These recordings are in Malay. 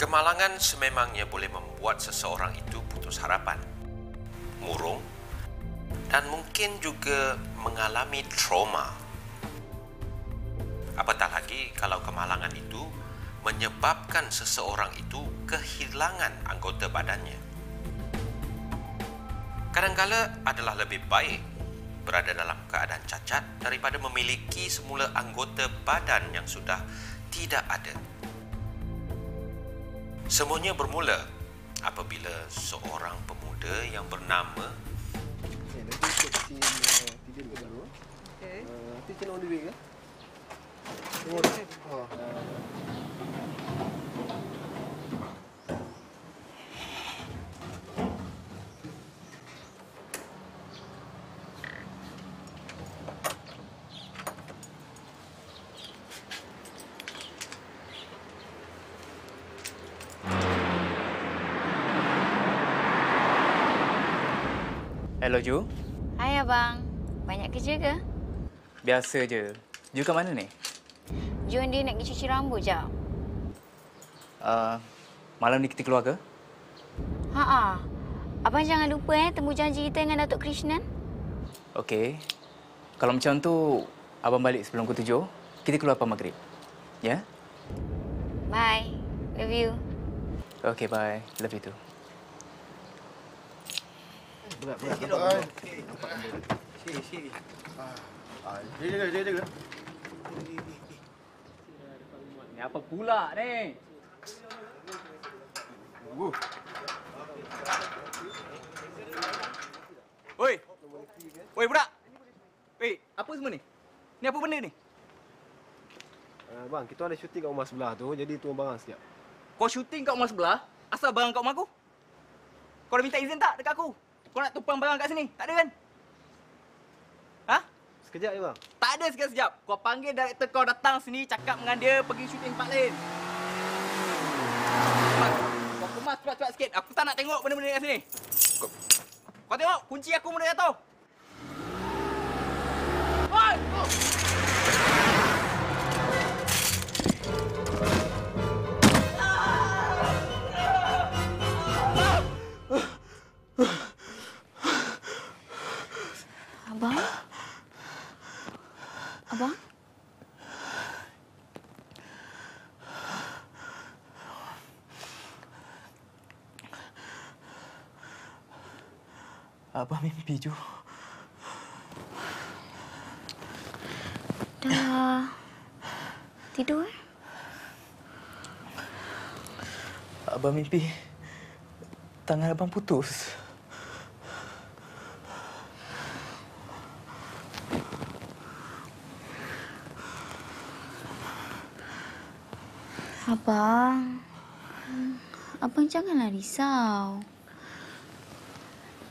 Kemalangan sememangnya boleh membuat seseorang itu putus harapan, murung, dan mungkin juga mengalami trauma. Apatah lagi kalau kemalangan itu menyebabkan seseorang itu kehilangan anggota badannya. Kadangkala adalah lebih baik berada dalam keadaan cacat daripada memiliki semula anggota badan yang sudah tidak ada. Semuanya bermula apabila seorang pemuda yang bernama Nanti ikut scene tiga dulu. Okey. Nanti channel on the way ke? Tengok. Hello, Ju. Hai abang, banyak kerja ke? Biasa je. Ju kat mana ni? Jom dia nak pergi cuci rambut jap. Malam ni kita keluar ke? Ha. Abang jangan lupa temu janji kita dengan Datuk Krishnan. Okey. Kalau macam tu, abang balik sebelum pukul 7. Kita keluar lepas maghrib. Ya? Bye. Love you. Okey, bye. Love you too. Berat. Sini. Jaga. Ni apa pula ni? Oi, budak. Wei, apa semua ni? Ni apa benda ni? Bang, kita ada syuting kat rumah sebelah tu, jadi tuang barang sekejap. Kau syuting kat rumah sebelah? Asal barang kat rumah aku? Kau dah minta izin tak dekat aku? Kau nak tumpang barang kat sini? Tak ada kan? Ha? Sekejap je, bang. Tak ada sekejap-sekejap. Kau panggil director kau datang sini, cakap dengan dia pergi syuting tempat lain. Kau kemas cepat-cepat sikit. Aku tak nak tengok benda-benda kat sini. Kau tengok, kunci aku mula jatuh. Oi! Abang? Abang mimpi, Ju. Dah tidur? Abang mimpi tangan abang putus. Abang janganlah risau.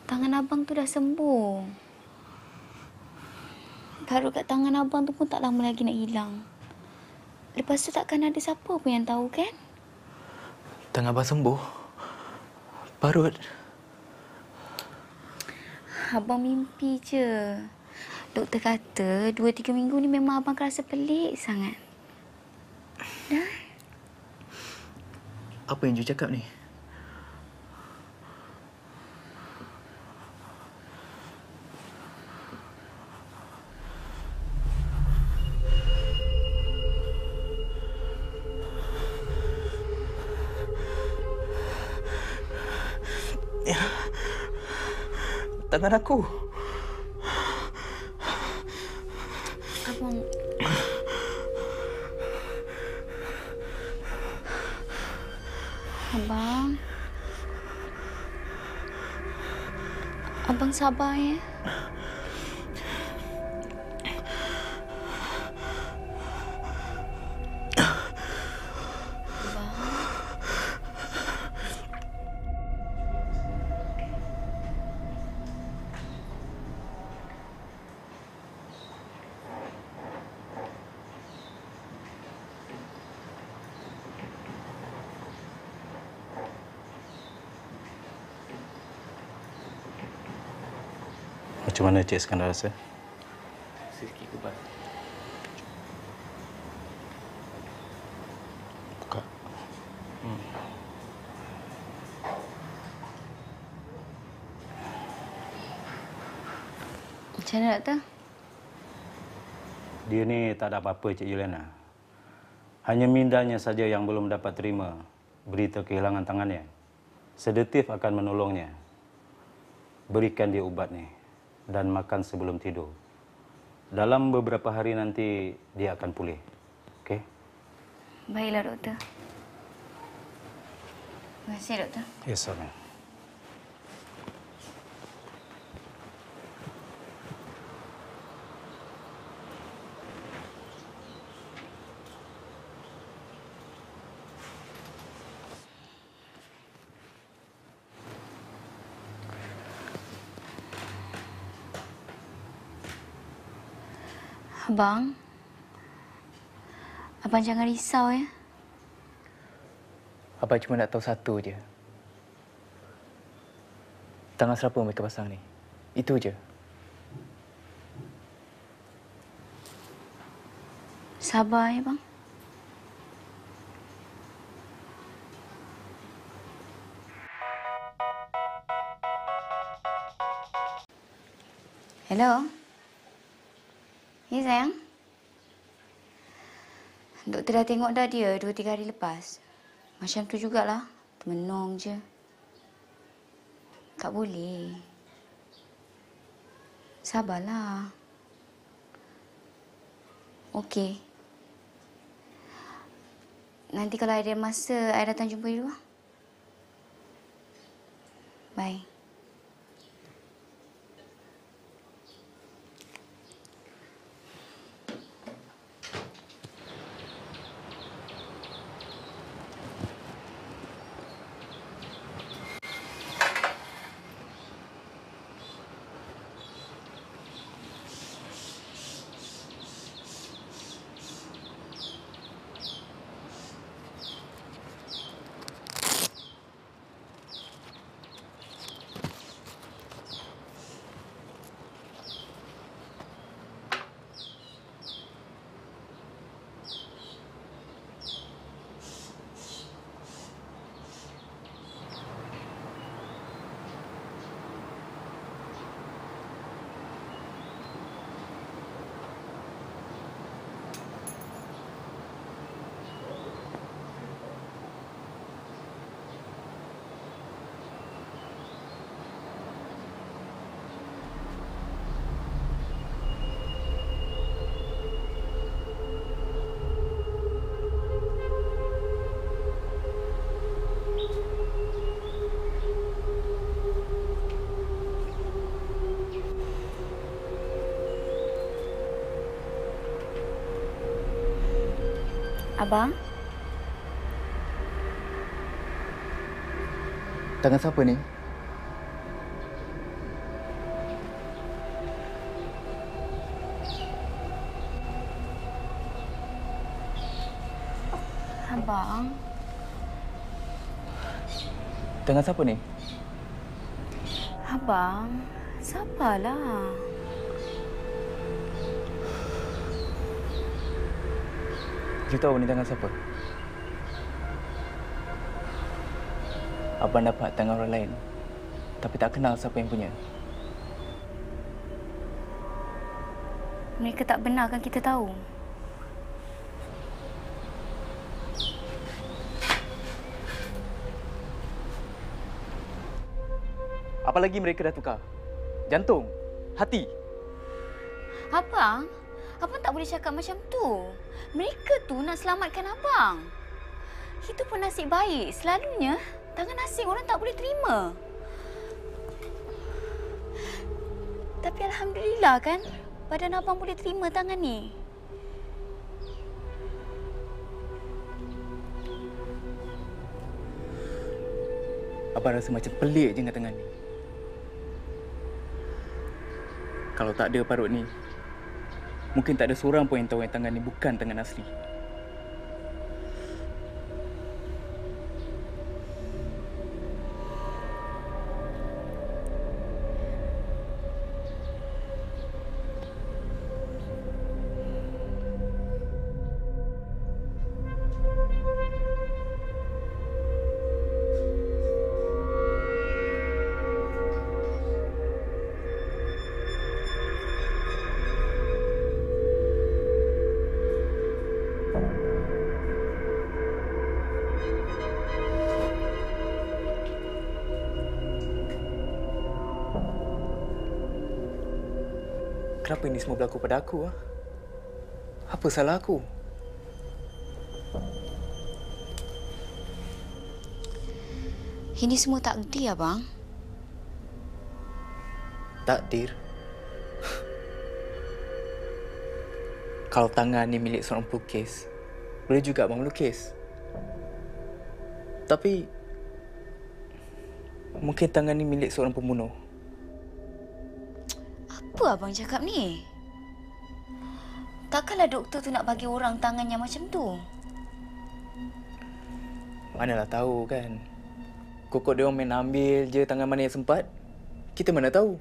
Tangan abang tu dah sembuh. Garuk kat tangan abang tu pun tak lama lagi nak hilang. Lepas tu takkan ada siapa pun yang tahu kan? Tangan abang sembuh? Parut? Abang mimpi je. Doktor kata 2-3 minggu ni memang abang akan rasa pelik sangat. Dah. Apa yang Ju cakap ni? Ya. Tangan aku. Abang... Abang sabar ya. Macam mana Cik Iskandar rasa? Sikit kebal. Buka. Macam mana, Doktor? Dia ni tak ada apa-apa, Cik Juliana. Hanya mindanya saja yang belum dapat terima berita kehilangan tangannya. Sedatif akan menolongnya. Berikan dia ubat ni dan makan sebelum tidur. Dalam beberapa hari nanti dia akan pulih. Okey? Baiklah, Doktor. Terima kasih, Doktor. Ya, sama. Abang, abang jangan risau ya. Abang cuma nak tahu satu je. Tangan siapa mereka pasang ni? Itu je. Sabar ya, bang. Hello. Ya, sayang. Doktor dah tengok dah dia 2-3 hari lepas. Macam tu jugalah. Termenung je. Tak boleh. Sabarlah. Okey. Nanti kalau ada masa, I datang jumpa you. Bye. Abang? Tangan siapa ni? Abang? Tangan siapa ni? Abang, sabarlah. You tahu ni tangan siapa? Abang dapat tangan orang lain, tapi tak kenal siapa yang punya. Mereka tak benarkan kita tahu. Apalagi mereka dah tukar jantung, hati. Abang? Abang tak boleh cakap macam tu. Mereka tu nak selamatkan abang. Itu pun nasib baik. Selalunya, tangan asing orang tak boleh terima. Tapi Alhamdulillah kan, badan abang boleh terima tangan ni. Abang rasa macam pelik je dengan tangan ni. Kalau tak ada parut ni, mungkin tak ada seorang pun yang tahu yang tangan ni bukan tangan asli. Kenapa ini semua berlaku pada aku? Apa salah aku? Ini semua takdir, abang. Takdir? Kalau tangan ni milik seorang pelukis, boleh juga abang melukis. Tapi mungkin tangan ni milik seorang pembunuh. Apa abang cakap ni? Takkanlah doktor tu nak bagi orang tangannya macam tu? Manalah tahu kan. Kokok dia orang main ambil je tangan mana yang sempat. Kita mana tahu.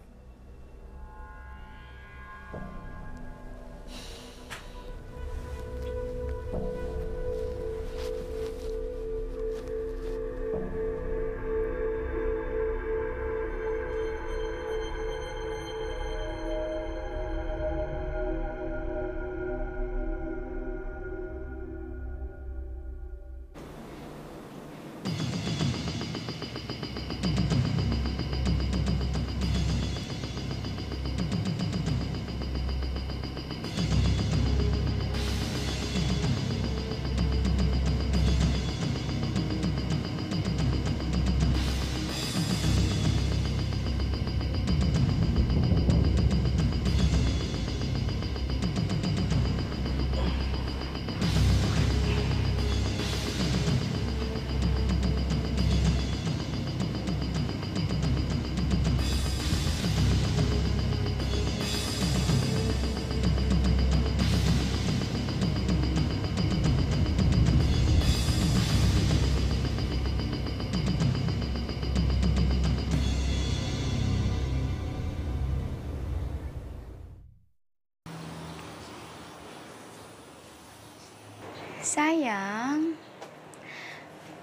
Sayang,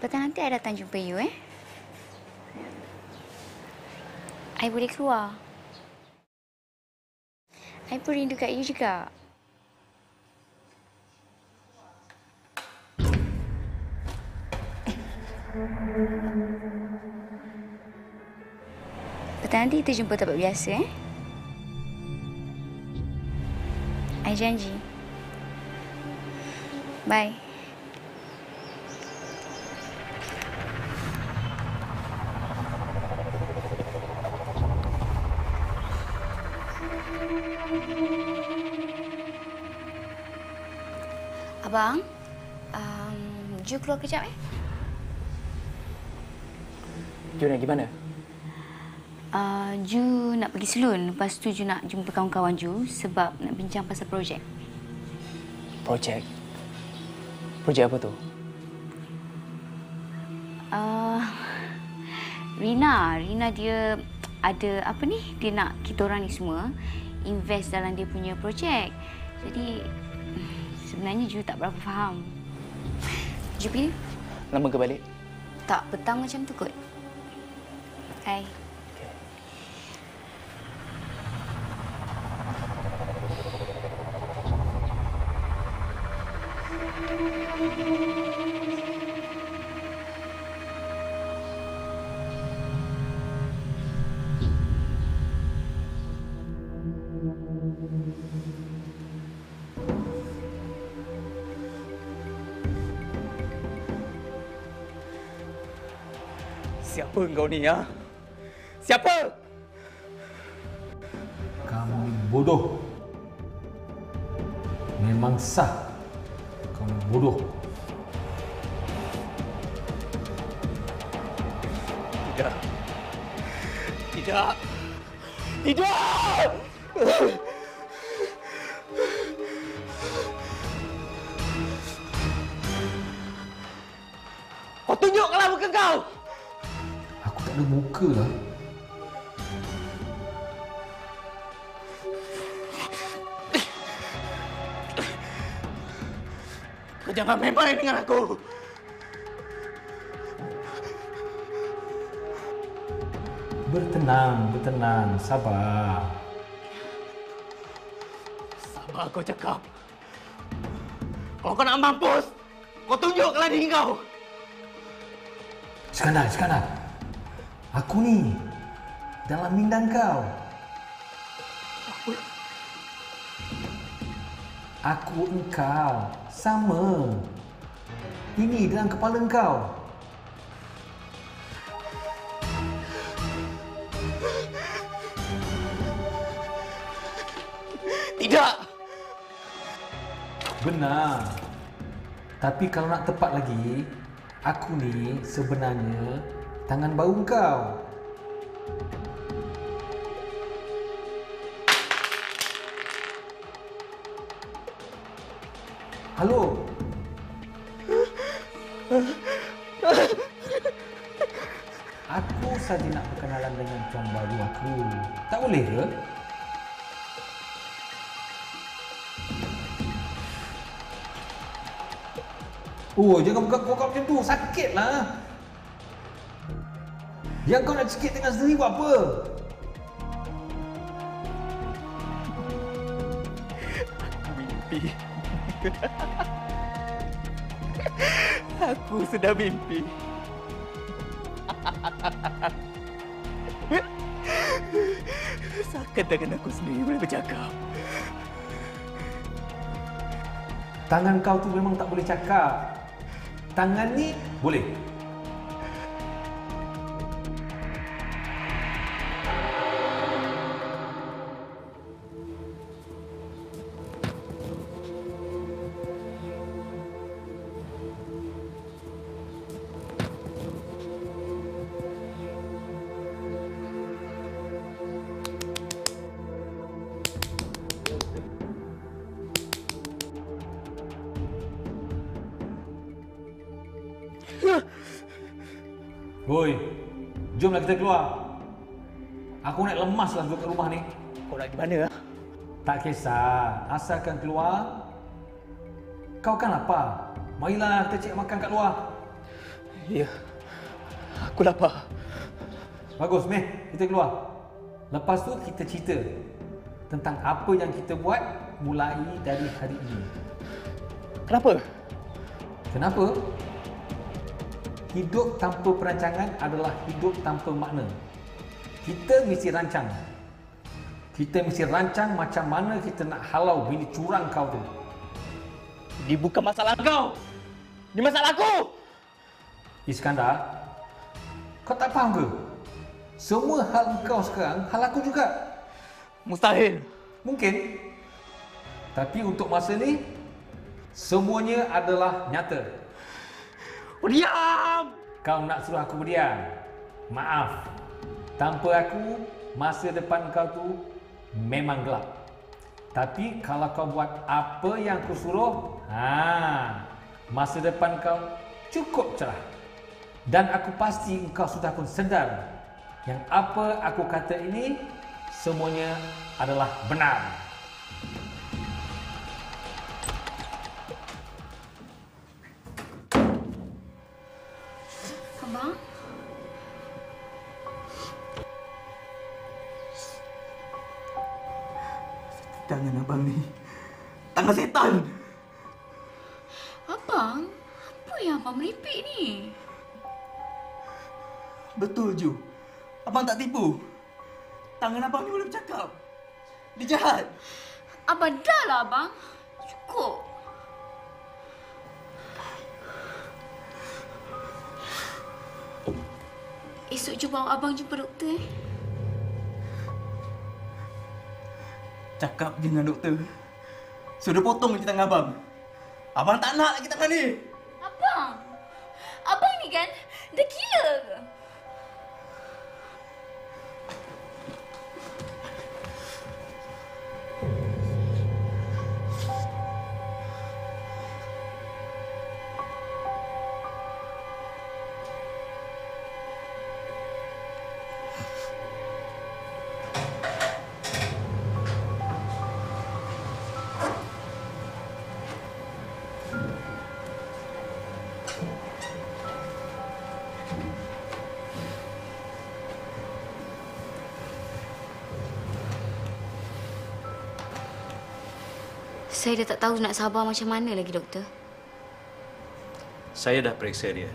petang nanti I datang jumpa you, I boleh keluar. I pun rindu kat you juga. Petang nanti kita jumpa tempat biasa, I janji. Bye. Abang, Ju keluar kejap, Ju nak pergi mana? Ju nak pergi salon. Lepas tu Ju nak jumpa kawan-kawan Ju sebab nak bincang pasal projek. Projek? Projek apa tu? Rina dia ada apa ni? Dia nak kita orang ni semua invest dalam dia punya projek. Jadi sebenarnya Ju tak berapa faham. Ju pergi? Lama ke balik? Tak, petang macam tu kot. Hai. Siapa engkau ni, ya? Siapa? Kamu ni bodoh. Memang sah. Kamu bodoh. Tidak. Tidak. Tidak! Kau tunjukkanlah muka kau! Aku tak ada muka lah. Kau jangan main-main dengan aku! Bertenang, bertenang. Sabar. Sabar kau cakap. Kalau kau nak mampus, kau tunjukkanlah diri kau! Iskandar, Iskandar. Aku ni dalam minda kau. Aku engkau. Sama. Ini dalam kepala engkau. Tidak! Benar. Tapi kalau nak tepat lagi, aku ni sebenarnya tangan baru kau. Halo. Aku saja nak berkenalan dengan tuan baru aku. Tak boleh ke? Oh, jangan buka-buka macam tu. Sakitlah. Yang kau nak cekik dengan sendiri buat apa? Mimpi. Aku sudah mimpi. Seakan tangan aku sendiri boleh bercakap. Tangan kau tu memang tak boleh cakap. Tangan ni boleh. Boy, jomlah kita keluar. Aku nak lemaslah duduk kat rumah ni. Kau nak pergi mana? Tak kisah, asalkan keluar. Kau kan lapar. Marilah kita cek makan kat luar. Ya, aku lapar. Bagus, meh, kita keluar. Lepas tu kita cerita tentang apa yang kita buat mulai dari hari ini. Kenapa? Kenapa? Hidup tanpa perancangan adalah hidup tanpa makna. Kita mesti rancang. Kita mesti rancang macam mana kita nak halau bini curang kau tu. Ini bukan masalah kau. Ini masalah aku. Iskandar, kau tak faham ke? Semua hal kau sekarang, hal aku juga. Mustahil. Mungkin. Tapi untuk masa ni, semuanya adalah nyata. Diam! Kau nak suruh aku berdiam? Maaf. Tanpa aku, masa depan kau tu memang gelap. Tapi kalau kau buat apa yang aku suruh, masa depan kau cukup cerah. Dan aku pasti engkau sudah pun sedar yang apa aku kata ini semuanya adalah benar. Abang? Tangan abang ni tangan setan. Abang? Apa yang abang meripik ni? Betul, Ju. Abang tak tipu. Tangan abang ni boleh bercakap. Dia jahat. Abang dah lah, abang. Cukup. Esok jumpa abang jumpa doktor. Cakap je dengan doktor. Sudah potong je tangan abang. Abang tak nak lagi tangan ni. Abang? Abang ni kan dah gila ke? Saya dah tak tahu nak sabar macam mana lagi, doktor. Saya dah periksa dia.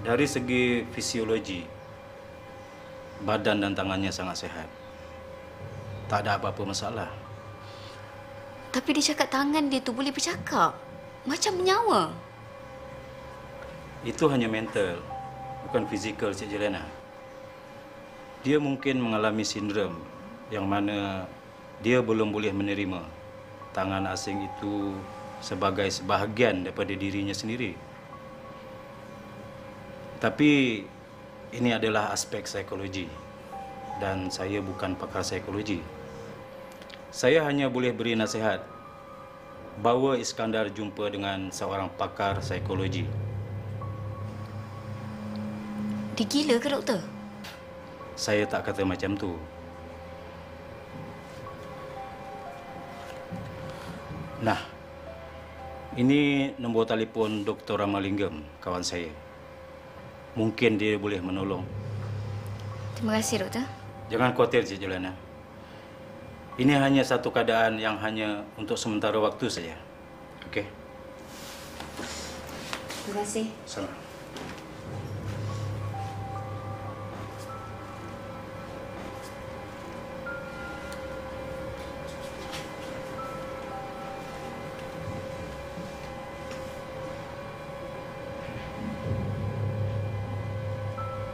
Dari segi fisiologi, badan dan tangannya sangat sihat. Tak ada apa-apa masalah. Tapi dia cakap tangan dia tu boleh bercakap. Macam menyawa. Itu hanya mental, bukan fizikal, Cik Jelena. Dia mungkin mengalami sindrom yang mana dia belum boleh menerima tangan asing itu sebagai sebahagian daripada dirinya sendiri. Tapi ini adalah aspek psikologi dan saya bukan pakar psikologi. Saya hanya boleh beri nasihat. Bawa Iskandar jumpa dengan seorang pakar psikologi. Dia gila ke, doktor? Saya tak kata macam tu. Nah, ini nombor telefon Dr. Ramalingam, kawan saya. Mungkin dia boleh menolong. Terima kasih, doktor. Jangan khawatir, Cik Jelena. Ini hanya satu keadaan yang hanya untuk sementara waktu saja. Okey? Terima kasih. Sama.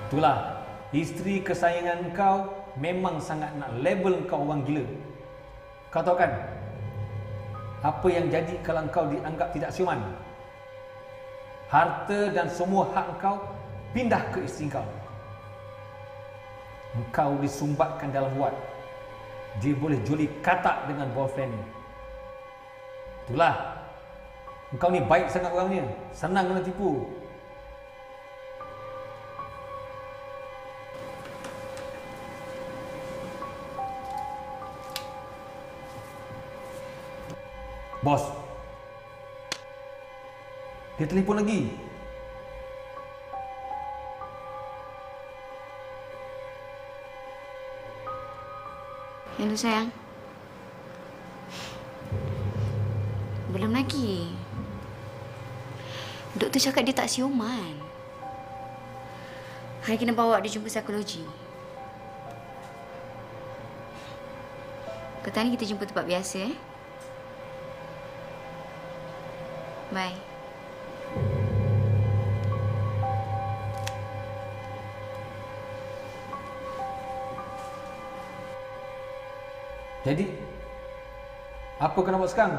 Itulah, isteri kesayangan kau memang sangat nak label kau orang gila. Kau tahu kan, apa yang jadi kalau kau dianggap tidak siuman? Harta dan semua hak kau pindah ke isteri kau. Engkau disumbatkan dalam wad. Dia boleh juli katak dengan boyfriend ni. Itulah, engkau ni baik sangat orangnya. Senang kena tipu. Bos, dia telefon lagi. Hello, sayang. Belum lagi. Doktor cakap dia tak siuman. Hari kena bawa dia jumpa psikologi. Petang ni kita jumpa tempat biasa, Bye. Jadi, apa kau nak buat sekarang?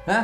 Ha?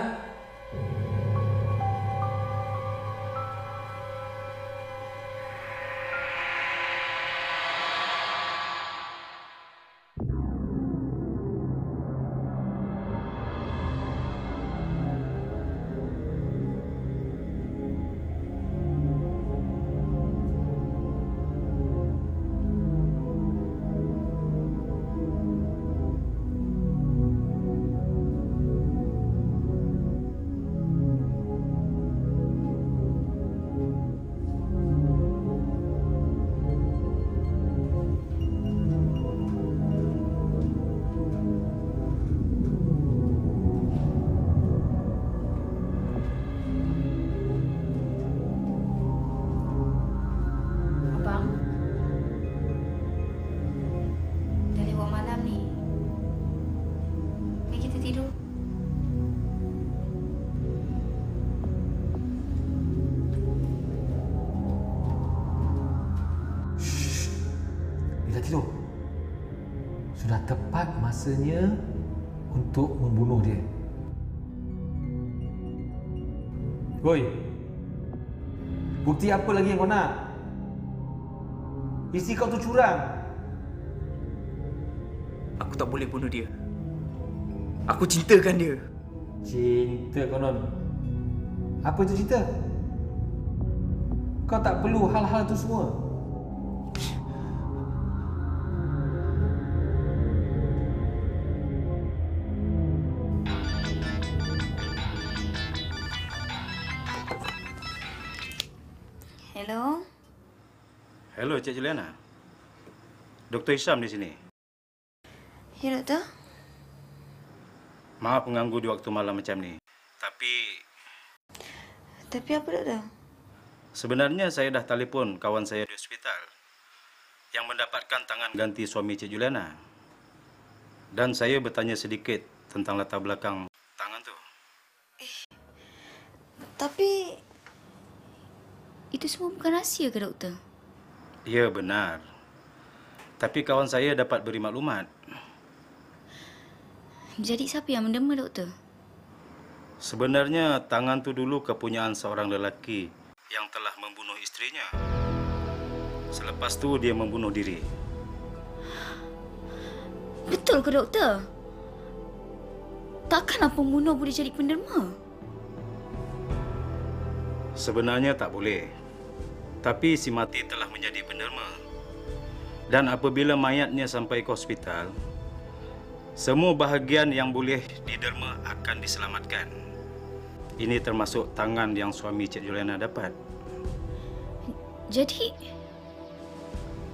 Tidur. Sudah tepat masanya untuk membunuh dia. Woi, bukti apa lagi yang kau nak? Isteri kau tu curang. Aku tak boleh bunuh dia. Aku cintakan dia. Cinta konon. Apa itu cinta? Kau tak perlu hal-hal itu semua. Hello? Hello, Cik Juliana. Dr. Hisham di sini. Ya, doktor. Maaf mengganggu di waktu malam macam ni. Tapi apa, doktor? Sebenarnya saya dah telefon kawan saya di hospital yang mendapatkan tangan ganti suami Cik Juliana. Dan saya bertanya sedikit tentang latar belakang tangan tu. Tapi itu semua bukan rahsia ke, doktor? Ya, benar. Tapi kawan saya dapat beri maklumat. Jadi siapa yang mendema, doktor? Sebenarnya tangan tu dulu kepunyaan seorang lelaki yang telah membunuh isterinya. Selepas tu dia membunuh diri. Betul ke, doktor? Takkanlah pembunuh boleh jadi penderma? Sebenarnya tak boleh. Tapi si mati telah menjadi penderma. Dan apabila mayatnya sampai ke hospital, semua bahagian yang boleh diderma akan diselamatkan. Ini termasuk tangan yang suami Cik Juliana dapat.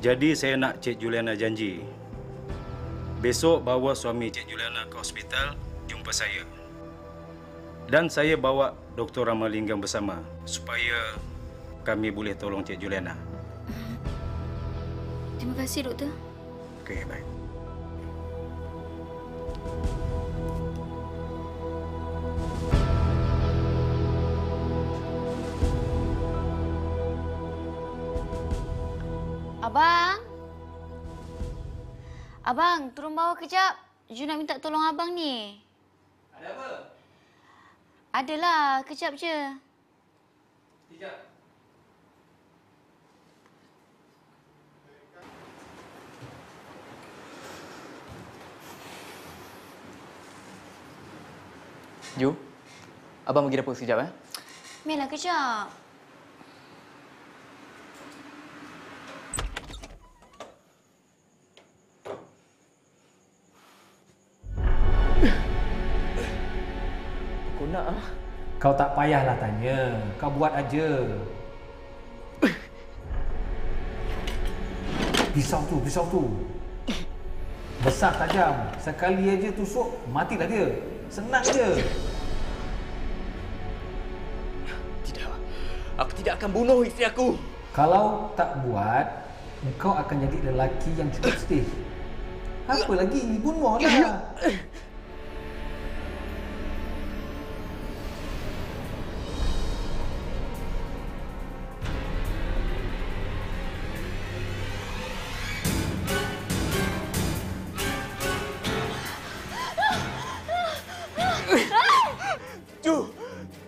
Jadi saya nak Cik Juliana janji. Besok bawa suami Cik Juliana ke hospital jumpa saya. Dan saya bawa Dr. Ramalingam bersama supaya kami boleh tolong Cik Juliana. Terima kasih, doktor. Okey, baik. Abang? Abang, turun bawah kejap. Ju nak minta tolong abang ni. Ada apa? Adalah, kejap je. Sekejap. Ju, abang pergi dapur sekejap, eh? Mela, kejap. Aku nak, ah. Kau tak payahlah tanya. Kau buat aja. Pisau tu. Besar tajam. Sekali aja tusuk, matilah dia. Senang je. Tidak. Aku tidak akan bunuh isteri aku. Kalau tak buat, engkau akan jadi lelaki yang cukup sedih. Apa lagi? Bunuhlah. Ju,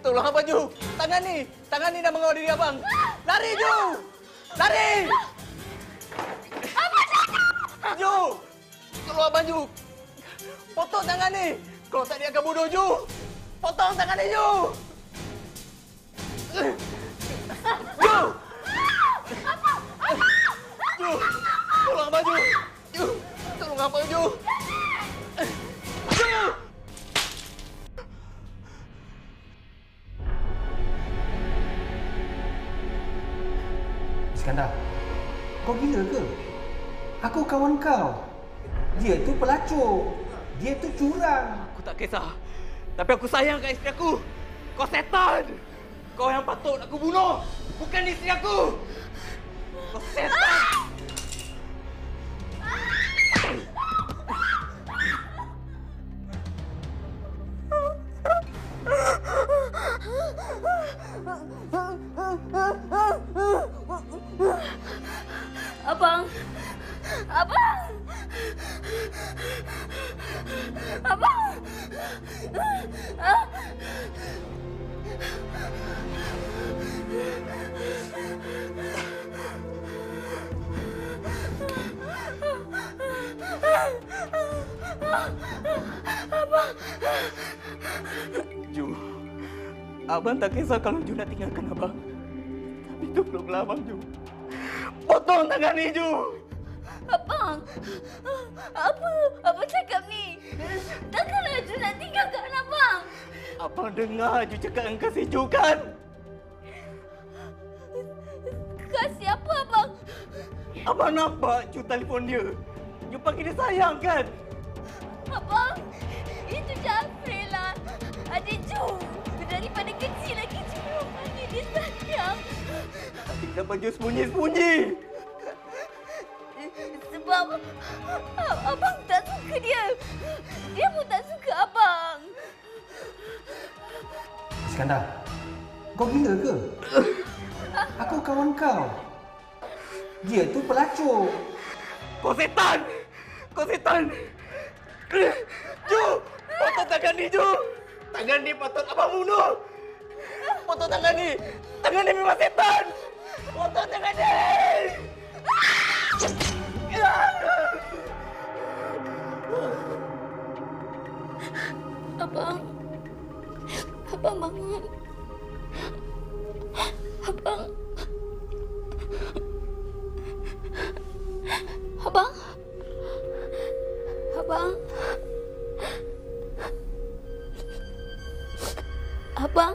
tolong abang Ju. Tangan ni dah mengawal diri abang. Lari Ju! Lari! Abang jangan! Ju! Tolong abang Ju. Potong tangan ni. Kalau tak dia akan bunuh Ju. Potong tangan ni Ju. Ju! Ju! Tolong abang Ju. Ju! Tolong abang Ju. Ju! Iskandar, kau gila ke? Aku kawan kau. Dia tu pelacur. Dia tu curang. Aku tak kisah. Tapi aku sayang kat isteri aku. Kau setan. Kau yang patut aku bunuh. Bukan isteri aku. Kau setan. Abang! Abang! Abang! Ju, abang tak kisah kalau Ju nak tinggalkan abang. Tapi tolonglah abang Ju. Potong tangan ni Ju. Abang! Apa cakap ni? Takkanlah Ju nak tinggalkan abang? Abang dengar Ju cakap dengan kasih Ju kan? Kasih apa, abang? Abang nampak Ju telefon dia. Ju panggil dia sayang kan? Abang, itu Jafri lah. Adik Ju. Daripada kecil lagi Ju memang panggil dia sayang. Tapi kenapa Ju sembunyi-sembunyi? Sebab Abang tak suka dia. Dia pun tak suka abang. Iskandar, kau gila ke? Aku kawan kau. Dia tu pelacur. Kau setan! Kau setan! Ju! Potong tangan ni, Ju! Tangan ni patut abang bunuh! Potong tangan ni! Tangan ni memang setan! Potong tangan ni! Abang. Abang bangun. Abang. Abang. Abang. Abang.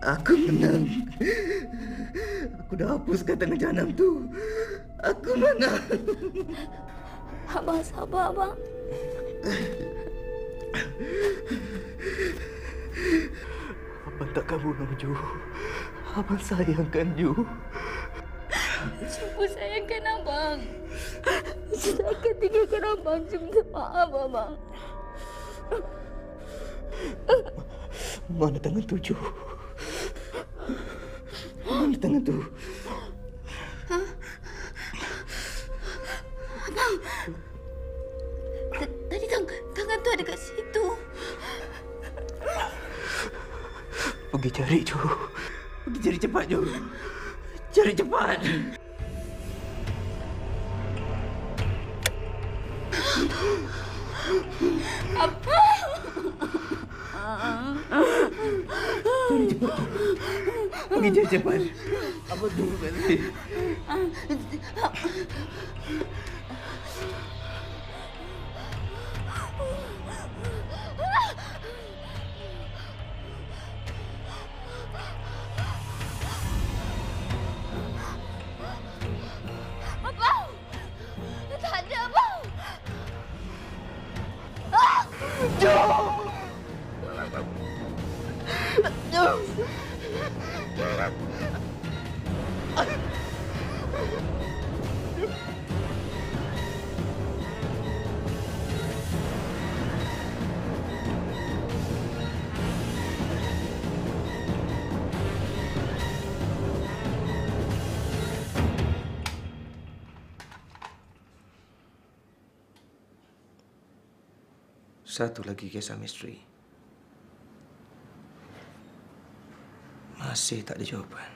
Aku menang. Aku dah hapuskan tangan jahanam tu. Aku menang. Abang sabar, abang. Abang takkan bunuh Ju. Abang sayangkan Ju. Cuba sayangkan abang. Saya akan tinggalkan abang. Minta maaf, abang. Mana tangan tu, Ju? Mana tangan tu? Abang. Tadi tangan tu ada kat situ. Pergi cari, Ju. Pergi cari cepat, Ju. Cari cepat. Apa? Cari cepat. Pergi cari cepat. Apa tunggu kat sini? Abang! Tak ada, abang! Satu lagi kisah misteri. Masih tak ada jawapan.